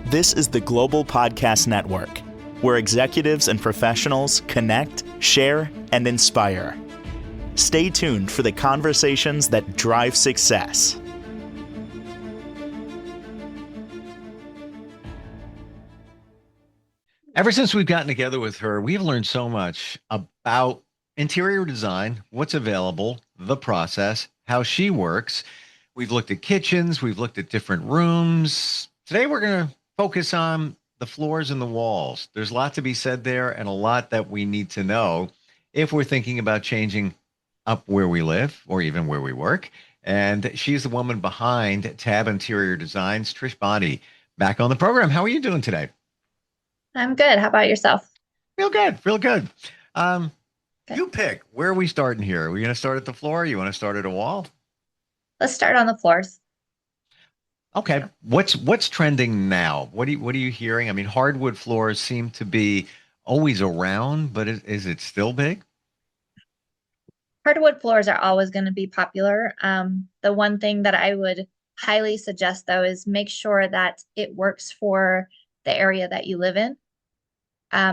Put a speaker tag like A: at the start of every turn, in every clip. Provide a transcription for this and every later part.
A: This is the Global Podcast Network, where executives and professionals connect, share, and inspire. Stay tuned for the conversations that drive success.
B: Ever since we've gotten together with her, we've learned so much about interior design, what's available, the process, how she works. We've looked at kitchens, we've looked at different rooms. Today, we're going to focus on the floors and the walls. There's a lot to be said there and a lot that we need to know if we're thinking about changing up where we live or even where we work. And she's the woman behind Tab Interior Designs, Trish Bonney, back on the program. How are you doing today?
C: I'm good. How about yourself?
B: Real good, real good.
C: Good.
B: You pick. Where are we starting here? Are we going to start at the floor? You want to start at a wall?
C: Let's start on the floors.
B: Okay. What's trending now? What are you hearing? I mean, hardwood floors seem to be always around, but is it still big?
C: Hardwood floors are always going to be popular. The one thing that I would highly suggest, though, is make sure that it works for the area that you live in.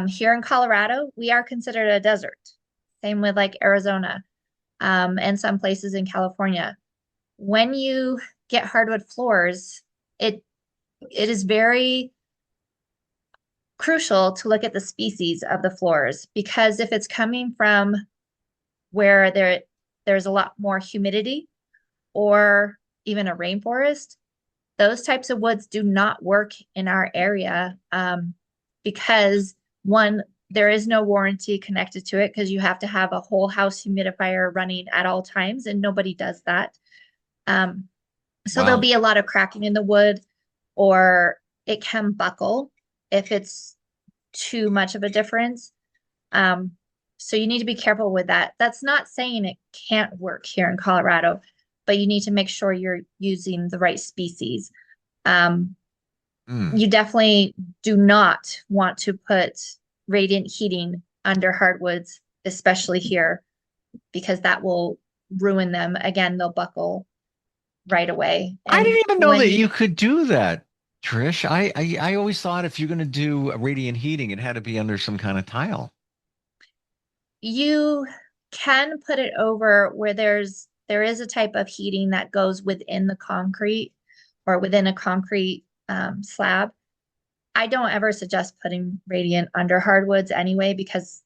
C: Here in Colorado, we are considered a desert. Same with like Arizona, and some places in California. When you get hardwood floors, it is very crucial to look at the species of the floors, because if it's coming from where there's a lot more humidity or even a rainforest, those types of woods do not work in our area, because one, there is no warranty connected to it because you have to have a whole house humidifier running at all times, and nobody does that. So
B: Wow.
C: there'll be a lot of cracking in the wood, or it can buckle if it's too much of a difference. So you need to be careful with that. That's not saying it can't work here in Colorado, but you need to make sure you're using the right species. You definitely do not want to put radiant heating under hardwoods, especially here, because that will ruin them. Again, they'll buckle right away.
B: I
C: And
B: didn't even know
C: when
B: that you could do that, Trish. I always thought if you're going to do a radiant heating, it had to be under some kind of tile.
C: you can put it over where there is a type of heating that goes within the concrete or within a concrete slab. I don't ever suggest putting radiant under hardwoods anyway, because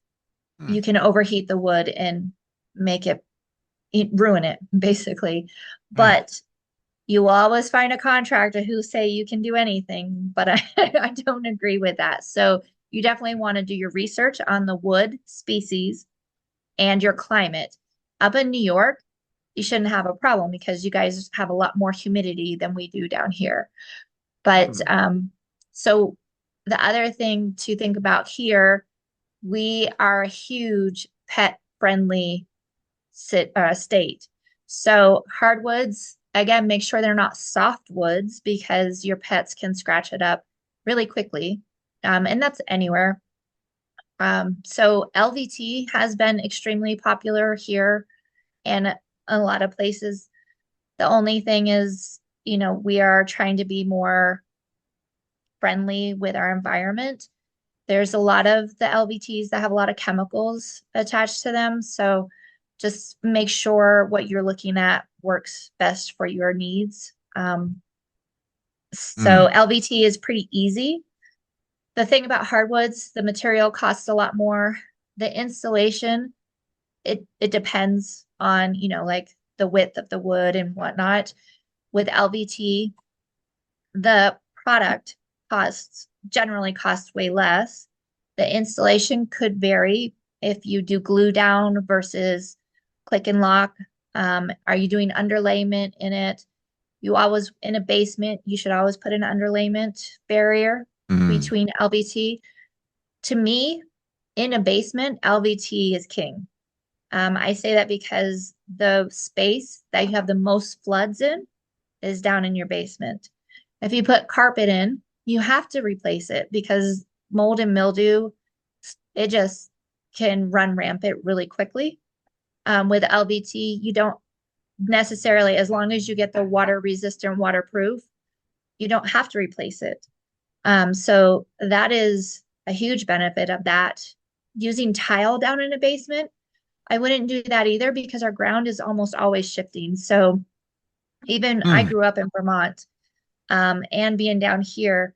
C: you can overheat the wood and make it ruin it basically. But you will always find a contractor who say you can do anything, but I don't agree with that. So you definitely want to do your research on the wood species and your climate. Up in New York, you shouldn't have a problem because you guys have a lot more humidity than we do down here. But so the other thing to think about here, we are a huge pet friendly state. So hardwoods, again, make sure they're not soft woods because your pets can scratch it up really quickly. And that's anywhere. So LVT has been extremely popular here and a lot of places. The only thing is, we are trying to be more friendly with our environment. There's a lot of the LVTs that have a lot of chemicals attached to them. So just make sure what you're looking at works best for your needs. So LVT is pretty easy. The thing about hardwoods, the material costs a lot more. The installation, it depends on, like the width of the wood and whatnot. With LVT, the product generally costs way less. The installation could vary if you do glue down versus click and lock. Are you doing underlayment in it? In a basement, you should always put an underlayment barrier between LVT. To me, in a basement, LVT is king. I say that because the space that you have the most floods in is down in your basement. If you put carpet in, you have to replace it because mold and mildew, it just can run rampant really quickly. With LVT, you don't necessarily, as long as you get the water resistant, waterproof, you don't have to replace it. So that is a huge benefit of that. Using tile down in a basement, I wouldn't do that either because our ground is almost always shifting. So even I
B: Mm.
C: grew up in Vermont, and being down here,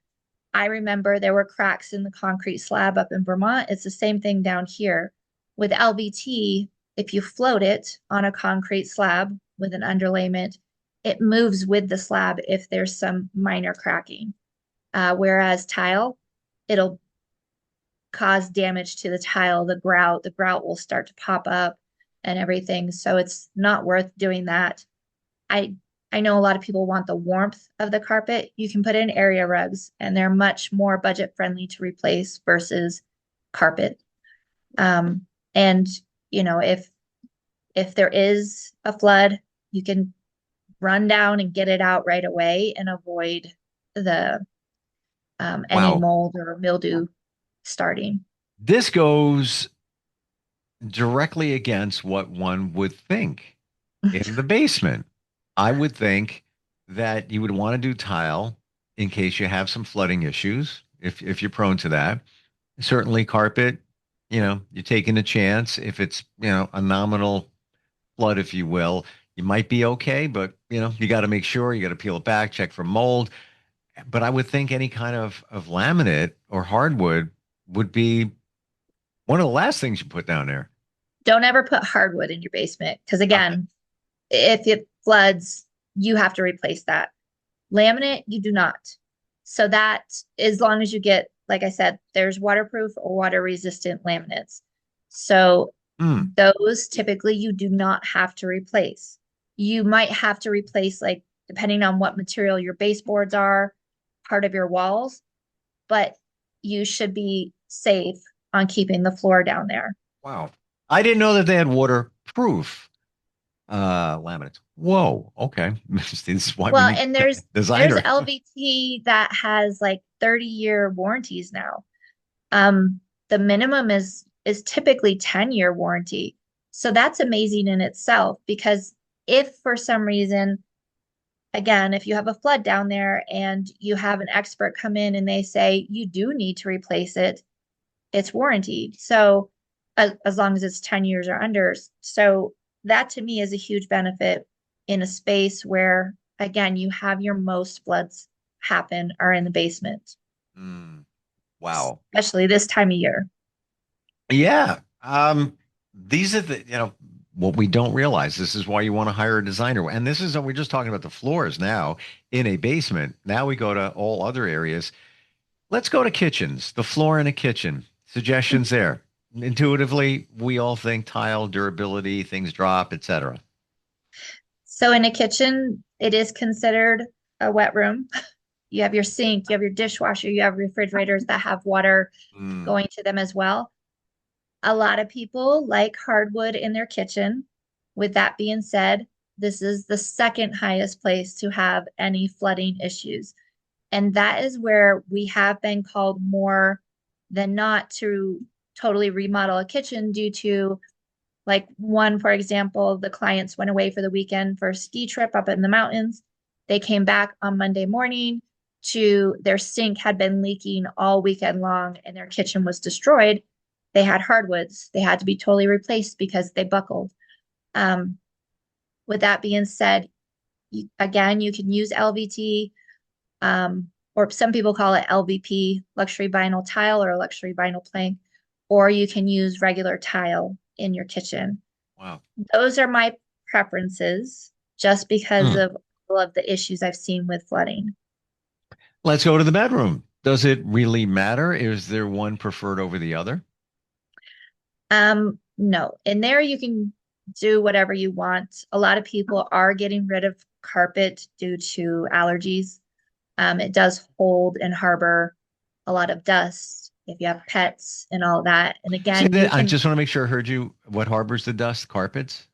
C: I remember there were cracks in the concrete slab up in Vermont. It's the same thing down here. With LVT, if you float it on a concrete slab with an underlayment, it moves with the slab if there's some minor cracking. Whereas tile, it'll cause damage to the tile, the grout will start to pop up and everything. So it's not worth doing that. I I know a lot of people want the warmth of the carpet. You can put in area rugs and they're much more budget friendly to replace versus carpet. Um, and you know, if there is a flood, you can run down and get it out right away and avoid the any
B: Wow.
C: mold or mildew starting.
B: This goes directly against what one would think in the basement. I would think that you would want to do tile in case you have some flooding issues, if you're prone to that. Certainly carpet, you're taking a chance. If it's, a nominal flood, if you will, you might be okay, but you got to make sure you got to peel it back, check for mold. But I would think any kind of laminate or hardwood would be one of the last things you put down there.
C: Don't ever put hardwood in your basement because
B: Okay.
C: again, if it floods, you have to replace that. Laminate, you do not. So that as long as you get, like I said, there's waterproof or water resistant laminates. So
B: Hmm.
C: those typically you do not have to replace. You might have to replace, like, depending on what material your baseboards are, part of your walls, but you should be safe on keeping the floor down there.
B: Wow. I didn't know that they had waterproof laminates. Whoa. Okay. This is why we
C: Well,
B: need
C: and
B: a
C: there's
B: designer.
C: LVT that has like 30-year warranties now. Um, the minimum is typically 10-year warranty. So that's amazing in itself because if for some reason, again, if you have a flood down there and you have an expert come in and they say you do need to replace it, it's warranted. So as long as it's 10 years or under. So that to me is a huge benefit in a space where, again, you have your most floods happen are in the basement,
B: Hmm. Wow.
C: especially this time of year.
B: Yeah. These are what we don't realize. This is why you want to hire a designer. And this is, we're just talking about the floors now in a basement. Now we go to all other areas. Let's go to kitchens, the floor in a kitchen. Suggestions there. Intuitively, we all think tile, durability, things drop, etc.
C: So in a kitchen, it is considered a wet room. You have your sink, you have your dishwasher, you have refrigerators that have water
B: Mm,
C: going to them as well. A lot of people like hardwood in their kitchen. With that being said, this is the second highest place to have any flooding issues. And that is where we have been called more than not to totally remodel a kitchen due to, like, one, for example, the clients went away for the weekend for a ski trip up in the mountains. They came back on Monday morning to their sink had been leaking all weekend long and their kitchen was destroyed. They had hardwoods. They had to be totally replaced because they buckled. Um, with that being said, again, you can use LVT, or some people call it LVP, luxury vinyl tile or luxury vinyl plank, or you can use regular tile in your kitchen.
B: wow.
C: Those are my preferences just because
B: Mm.
C: of all of the issues I've seen with flooding.
B: Let's go to the bedroom. Does it really matter? Is there one preferred over the other?
C: No, in there you can do whatever you want. A lot of people are getting rid of carpet due to allergies. It does hold and harbor a lot of dust if you have pets and all that. And
B: Say
C: again, you
B: that. I
C: can
B: just want to make sure I heard you. What harbors the dust? Carpets?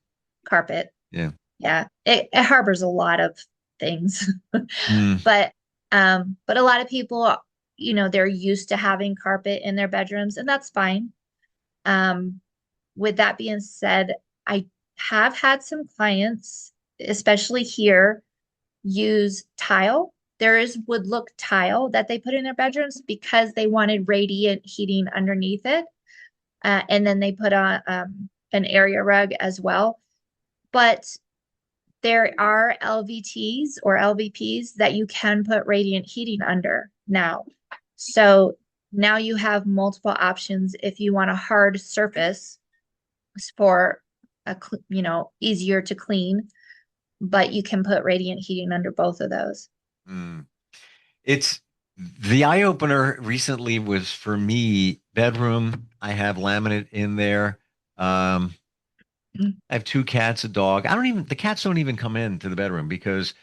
C: carpet.
B: Yeah.
C: Yeah, it harbors a lot of things.
B: Mm.
C: But a lot of people, they're used to having carpet in their bedrooms, and that's fine. Um, with that being said, I have had some clients, especially here, use tile. there is wood look tile that they put in their bedrooms because they wanted radiant heating underneath it. And then they put on an area rug as well. But there are LVTs or LVPs that you can put radiant heating under now. So now you have multiple options if you want a hard surface for easier to clean, but you can put radiant heating under both of those.
B: Mm. It's the eye opener recently was for me, bedroom. I have laminate in there. Um, I have two cats, a dog. The cats don't even come into the bedroom because,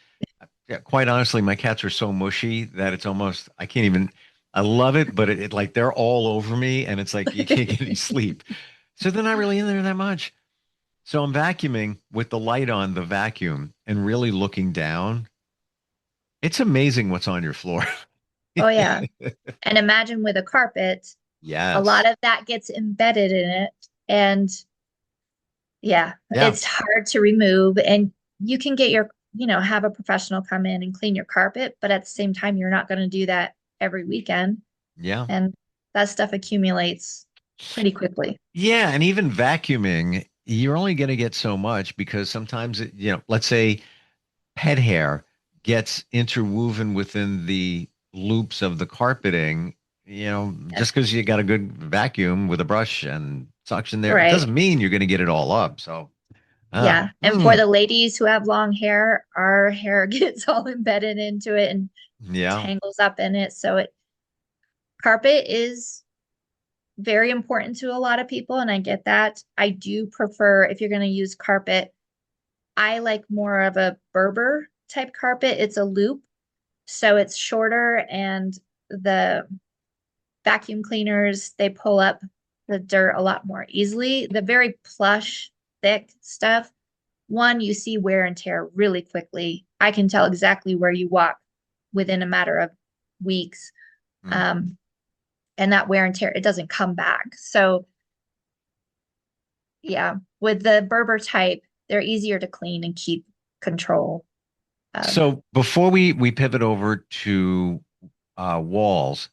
B: yeah, quite honestly, my cats are so mushy that it's almost, I can't even, I love it, but it like they're all over me and it's like you can't get any sleep. So they're not really in there that much. So I'm vacuuming with the light on the vacuum and really looking down. It's amazing what's on your floor.
C: Oh yeah. And imagine with a carpet, a lot
B: Yes.
C: of that gets embedded in it. And yeah,
B: Yeah.
C: it's hard to remove. And you can get have a professional come in and clean your carpet, but at the same time, you're not going to do that every weekend.
B: Yeah.
C: And that stuff accumulates pretty quickly.
B: Yeah. And even vacuuming, you're only going to get so much because sometimes, let's say pet hair gets interwoven within the loops of the carpeting,
C: Yes.
B: just because you got a good vacuum with a brush and suction there, it
C: Right.
B: doesn't mean you're going to get it all up. So,
C: Yeah. And for
B: mm,
C: the ladies who have long hair, our hair gets all embedded into it and
B: yeah.
C: tangles up in it. So carpet is very important to a lot of people, and I get that. I do prefer if you're going to use carpet, I like more of a Berber type carpet. It's a loop, so it's shorter, and the vacuum cleaners, they pull up the dirt a lot more easily. The very plush, thick stuff, one, you see wear and tear really quickly. I can tell exactly where you walk within a matter of weeks.
B: Mm.
C: Um, and that wear and tear, it doesn't come back. So yeah, with the Berber type, they're easier to clean and keep control of.
B: So before we pivot over to walls,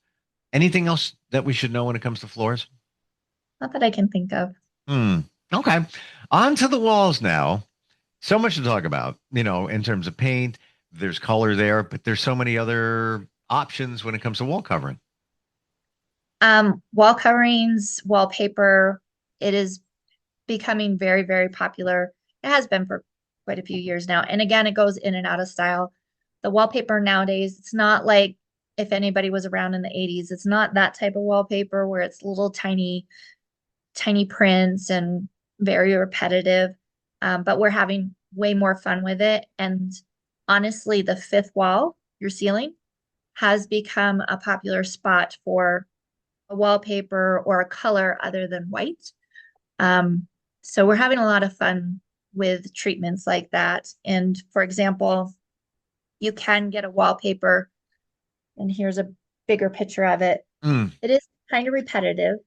B: anything else that we should know when it comes to floors?
C: Not that I can think of.
B: Hmm. Okay. On to the walls now. So much to talk about, in terms of paint. There's color there, but there's so many other options when it comes to wall covering.
C: Wall coverings, wallpaper, it is becoming very, very popular. It has been for quite a few years now. And again, it goes in and out of style. The wallpaper nowadays, it's not like if anybody was around in the 80s, it's not that type of wallpaper where it's little tiny, tiny prints and very repetitive. But we're having way more fun with it. And honestly, the fifth wall, your ceiling, has become a popular spot for a wallpaper or a color other than white. Um, so we're having a lot of fun with treatments like that. And for example, you can get a wallpaper, and here's a bigger picture of it.
B: Mm.
C: It is kind of repetitive,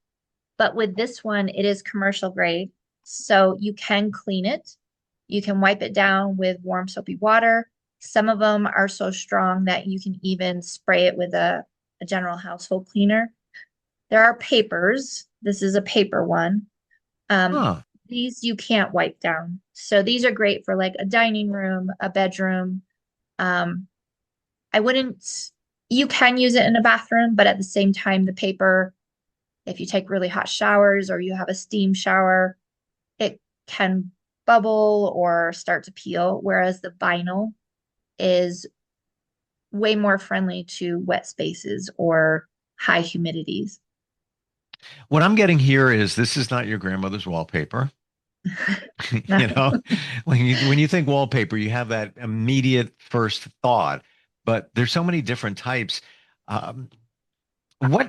C: but with this one, it is commercial grade. So you can clean it. You can wipe it down with warm soapy water. Some of them are so strong that you can even spray it with a general household cleaner. There are papers. This is a paper one. Um,
B: Huh.
C: these you can't wipe down. So these are great for like a dining room, a bedroom. Um, I wouldn't, you can use it in a bathroom, but at the same time, the paper, if you take really hot showers or you have a steam shower, it can bubble or start to peel, whereas the vinyl is way more friendly to wet spaces or high humidities.
B: What I'm getting here is this is not your grandmother's wallpaper.
C: No.
B: You know, when you think wallpaper, you have that immediate first thought, but there's so many different types. Um,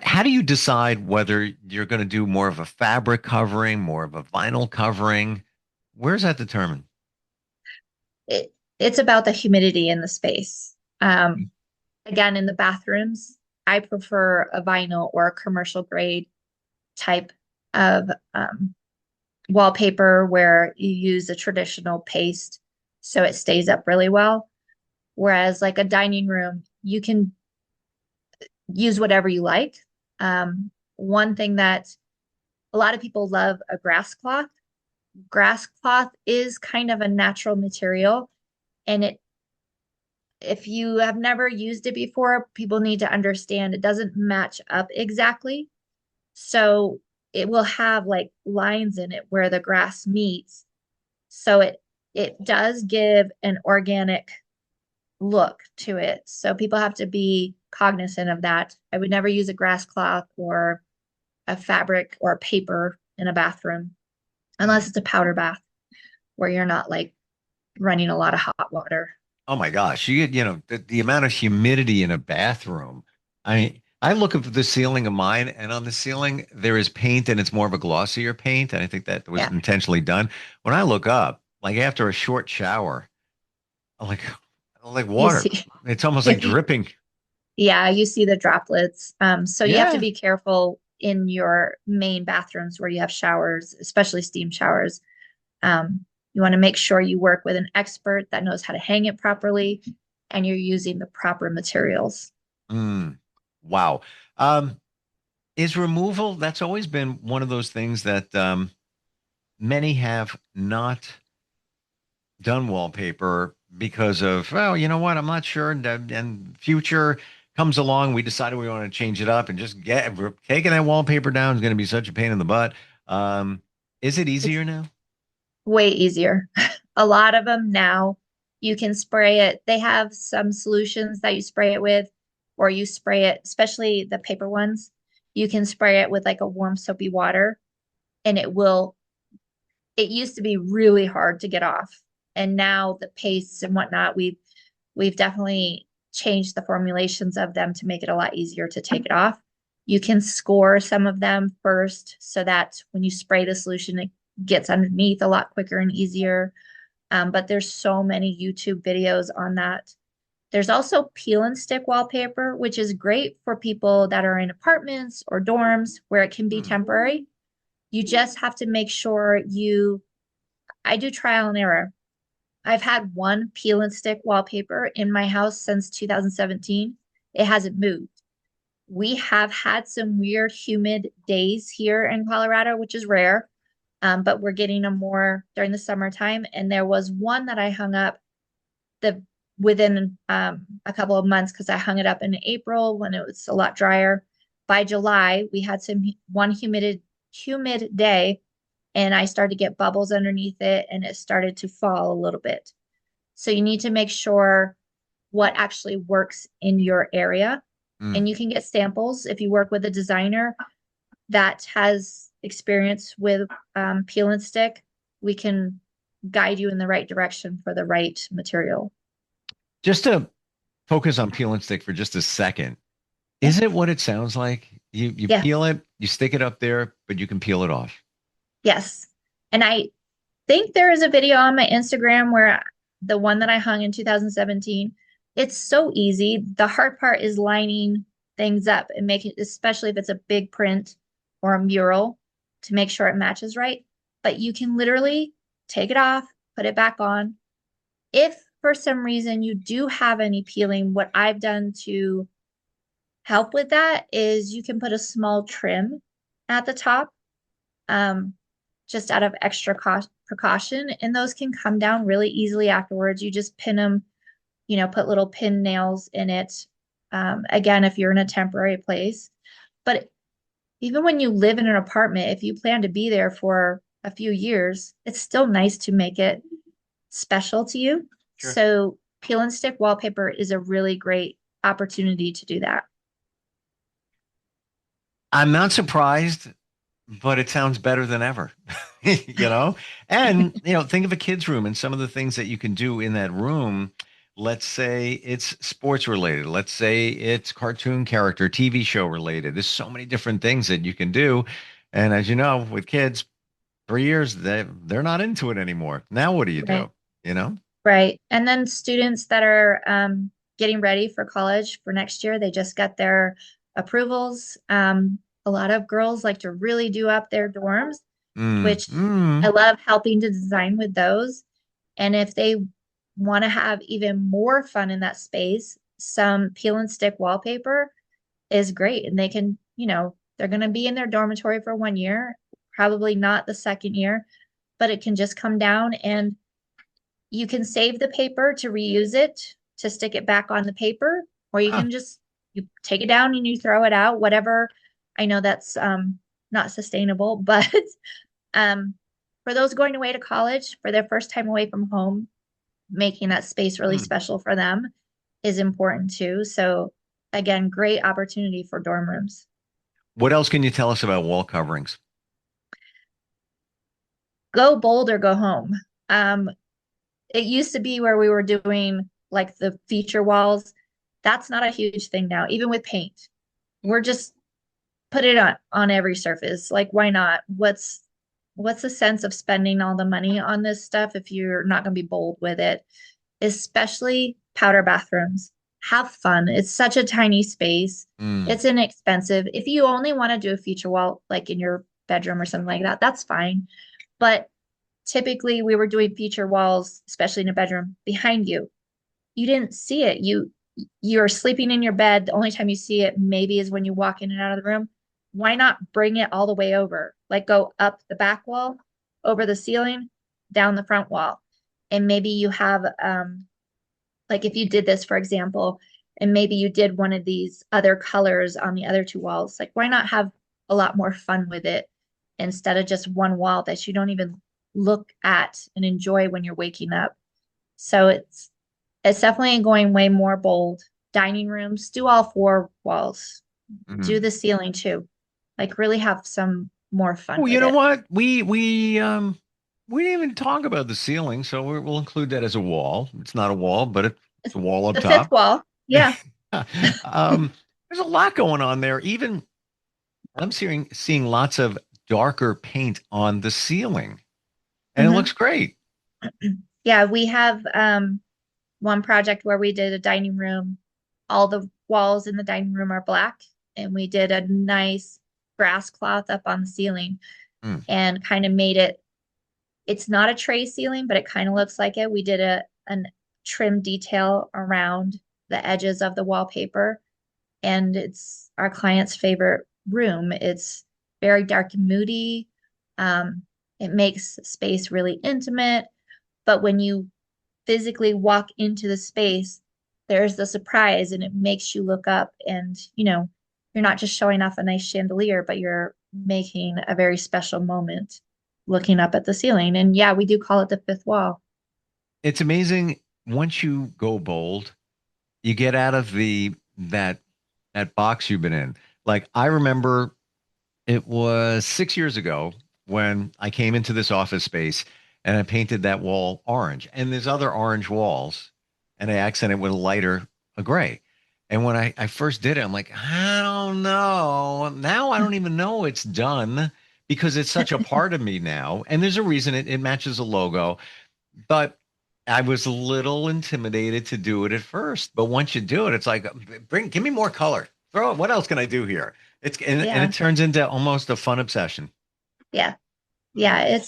B: how do you decide whether you're going to do more of a fabric covering, more of a vinyl covering? Where's that determined?
C: It's about the humidity in the space. Again, in the bathrooms, I prefer a vinyl or a commercial grade type of wallpaper where you use a traditional paste so it stays up really well. Whereas, like a dining room, You can use whatever you like. One thing that a lot of people love a grass cloth. Grass cloth is kind of a natural material, and it if you have never used it before, people need to understand it doesn't match up exactly. So it will have like lines in it where the grass meets. So it does give an organic look to it. So people have to be cognizant of that. I would never use a grass cloth or a fabric or a paper in a bathroom unless
B: Mm.
C: it's a powder bath where you're not like running a lot of hot water.
B: Oh my gosh, the amount of humidity in a bathroom. I look at the ceiling of mine, and on the ceiling there is paint, and it's more of a glossier paint, and I think that was
C: Yeah.
B: intentionally done. When I look up, like after a short shower, I'm like, I like
C: You
B: water.
C: see,
B: It's almost like dripping.
C: yeah, you see the droplets. So you have to
B: Yeah.
C: be careful in your main bathrooms where you have showers, especially steam showers. You want to make sure you work with an expert that knows how to hang it properly and you're using the proper materials.
B: Mm. Wow. Um, is removal, that's always been one of those things that many have not done wallpaper because of, well, you know what, I'm not sure. And future comes along, we decided we want to change it up and just we're taking that wallpaper down is going to be such a pain in the butt. Um, is it
C: It's
B: easier now?
C: way easier. A lot of them now, you can spray it. They have some solutions that you spray it with, or you spray it, especially the paper ones. You can spray it with like a warm soapy water, and it used to be really hard to get off. And now the pastes and whatnot, we've definitely changed the formulations of them to make it a lot easier to take it off. You can score some of them first so that when you spray the solution, it gets underneath a lot quicker and easier. But there's so many YouTube videos on that. There's also peel and stick wallpaper, which is great for people that are in apartments or dorms where it can be
B: Hmm.
C: temporary. You just have to make sure I do trial and error. I've had one peel and stick wallpaper in my house since 2017. It hasn't moved. We have had some weird humid days here in Colorado, which is rare, but we're getting them more during the summertime. And there was one that I hung up the within a couple of months because I hung it up in April when it was a lot drier. By July, we had one humid day, and I started to get bubbles underneath it, and it started to fall a little bit. So you need to make sure what actually works in your area.
B: Mm.
C: And you can get samples if you work with a designer that has experience with peel and stick. We can guide you in the right direction for the right material.
B: Just to focus on peel and stick for just a second,
C: Yeah.
B: is it what it sounds like? You
C: Yeah.
B: peel it, you stick it up there, but you can peel it off.
C: Yes. And I think there is a video on my Instagram where the one that I hung in 2017, it's so easy. The hard part is lining things up and making, especially if it's a big print or a mural, to make sure it matches right. But you can literally take it off, put it back on. If for some reason you do have any peeling, what I've done to help with that is you can put a small trim at the top, um, just out of extra precaution, and those can come down really easily afterwards. You just pin them, put little pin nails in it. Again, if you're in a temporary place, but even when you live in an apartment, if you plan to be there for a few years, it's still nice to make it special to you.
B: Sure.
C: So peel and stick wallpaper is a really great opportunity to do that.
B: I'm not surprised, but it sounds better than ever, you know? And, think of a kid's room and some of the things that you can do in that room. Let's say it's sports related. Let's say it's cartoon character, TV show related. There's so many different things that you can do. And as you know, with kids, 3 years, they're not into it anymore. Now, what do you
C: Right.
B: do? You know?
C: Right. And then students that are getting ready for college for next year, they just got their approvals. A lot of girls like to really do up their dorms,
B: Mm,
C: which I
B: mm.
C: love helping to design with those. And if they want to have even more fun in that space, some peel and stick wallpaper is great. And they can, they're going to be in their dormitory for 1 year, probably not the second year, but it can just come down and you can save the paper to reuse it, to stick it back on the paper, or you can just you take it down and you throw it out, whatever. I know that's not sustainable, but for those going away to college for their first time away from home, making that space really special for them is important too. So again, great opportunity for dorm rooms.
B: What else can you tell us about wall coverings?
C: Go bold or go home. It used to be where we were doing like the feature walls. That's not a huge thing now, even with paint. We're just put it on every surface. Like, why not? What's the sense of spending all the money on this stuff if you're not going to be bold with it? Especially powder bathrooms. Have fun. It's such a tiny space. It's inexpensive. If you only want to do a feature wall, like in your bedroom or something like that, that's fine. But typically we were doing feature walls, especially in a bedroom, behind you. You didn't see it. You're sleeping in your bed. The only time you see it maybe is when you walk in and out of the room. Why not bring it all the way over? Like go up the back wall, over the ceiling, down the front wall. And maybe you have like if you did this, for example, and maybe you did one of these other colors on the other two walls, like why not have a lot more fun with it instead of just one wall that you don't even look at and enjoy when you're waking up? So it's definitely going way more bold. Dining rooms, do all four walls. Do the ceiling too. Like really have some more fun
B: Well,
C: with
B: you know
C: it.
B: what? We didn't even talk about the ceiling, so we'll include that as a wall. It's not a wall, but it's a wall up
C: The fifth
B: top.
C: wall. Yeah.
B: There's a lot going on there. Even I'm seeing lots of darker paint on the ceiling, and it looks great.
C: Yeah, we have one project where we did a dining room. All the walls in the dining room are black, and we did a nice grass cloth up on the ceiling and kind of made it. It's not a tray ceiling, but it kind of looks like it. We did an trim detail around the edges of the wallpaper, and it's our client's favorite room. It's very dark and moody. It makes space really intimate, but when you physically walk into the space, there's the surprise and it makes you look up and, you're not just showing off a nice chandelier, but you're making a very special moment looking up at the ceiling. And yeah, we do call it the fifth wall.
B: It's amazing once you go bold, you get out of that box you've been in. Like I remember it was 6 years ago when I came into this office space and I painted that wall orange. And there's other orange walls, and I accented with a gray. And when I first did it, I'm like, I don't know. Now I don't even know it's done because it's such a part of me now. And there's a reason it matches the logo. But I was a little intimidated to do it at first. But once you do it, it's like, give me more color. Throw it. What else can I do here? And it turns into almost a fun obsession.
C: Yeah. Yeah.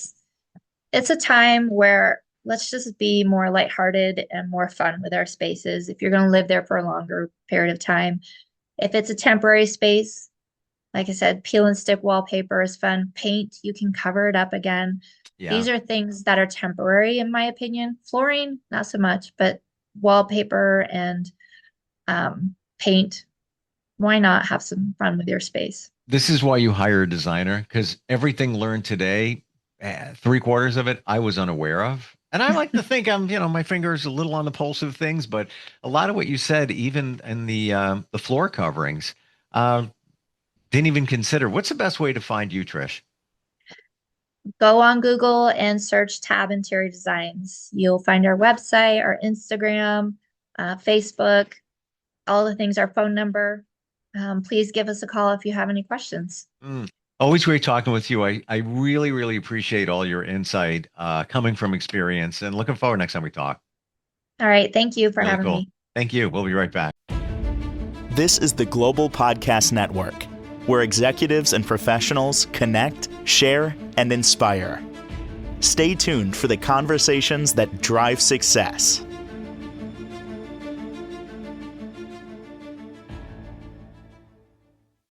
C: It's a time where let's just be more lighthearted and more fun with our spaces. If you're going to live there for a longer period of time, if it's a temporary space, like I said, peel and stick wallpaper is fun. Paint, you can cover it up again.
B: Yeah.
C: These are things that are temporary, in my opinion. Flooring, not so much, but wallpaper and paint, why not have some fun with your space?
B: This is why you hire a designer, because everything learned today, 3/4 of it I was unaware of. And I like to think my finger's a little on the pulse of things, but a lot of what you said, even in the floor coverings, didn't even consider. What's the best way to find you, Trish?
C: Go on Google and search Tab Interior Designs. You'll find our website, our Instagram, Facebook, all the things, our phone number. Please give us a call if you have any questions.
B: Always great talking with you. I really, really appreciate all your insight coming from experience, and looking forward next time we talk.
C: All right. Thank you for
B: Really
C: having
B: cool.
C: me.
B: Thank you. We'll be right back.
A: This is the Global Podcast Network, where executives and professionals connect, share, and inspire. Stay tuned for the conversations that drive success.